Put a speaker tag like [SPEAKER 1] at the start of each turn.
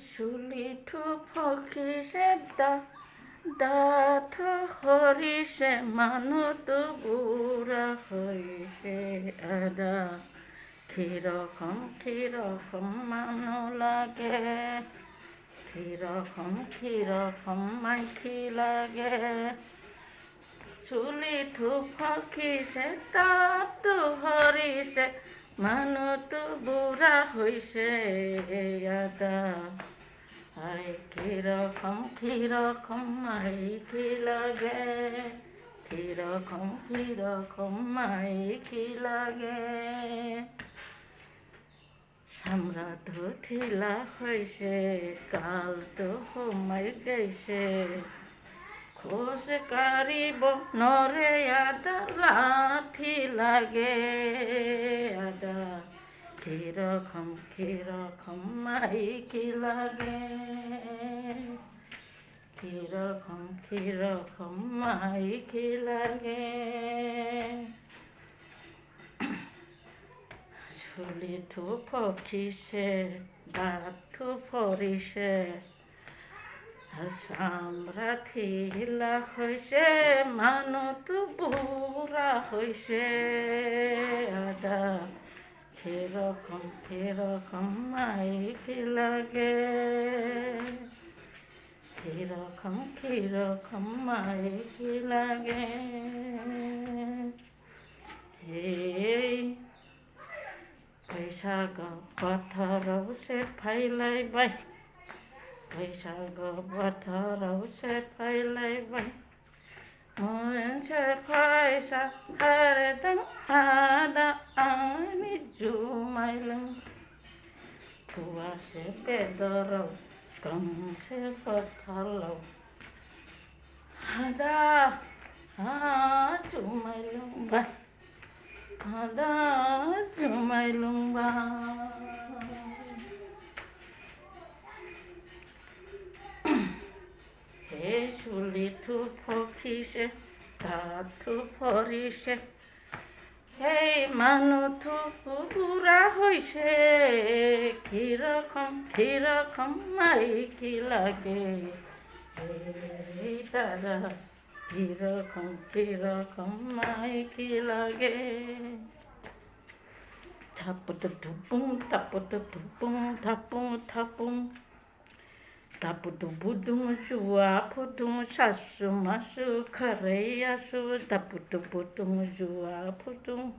[SPEAKER 1] চুলিটো ফকিছে ডাঠ সৰিছে মানুহটো বুঢ়া হৈছে আদা ক্ষীৰকম মানুহ লাগে ক্ষীৰকম মাইকী লাগে চুলিটো ফকিছে দাঁতটো সৰিছে মানুহটো বুঢ়া হৈছে আদা আই ক্ষীৰকম মাইকী লাগে ক্ষীৰকম মাইকী লাগে চামৰাটো ঢিলা হৈছে গালটো সোমাই গৈছে খোজ কাঢ়িব নৰে আদা লাঠি লাগে আদা ক্ষীৰকম মাইকী লাগে ক্ষীৰকম মাইকী লাগে চুলিটো ফকিছে দাঁতটো সৰিছে চামৰা ঢিলা হৈছে মানুহটো বুঢ়া হৈছে আদা ক্ষীৰকম মাইকী লাগে ক্ষীৰকম মাইকী লাগে হেই बैसाग बोथोराव सेफायलायबाय बैसाग बोथोराव सेफायलायबाय मोनसे फैसा हरदों आदा आंनि जुमाय लों फुवासे बेदराव गांसे बथलाव आदा जुमाय लोंबाय आदा जुमाय लोंबाय हे चुलिটো ফকিছে দাঁতটো সৰিছে সেই মানুহটো বুঢ়া হৈছে ক্ষীৰকম মাইকী লাগে এই দাদা ক্ষীৰকম মাইকী লাগে থাপত ধুপুং থাপুং Taputu budung jua putung sasu masu kareasu taputu budung jua putung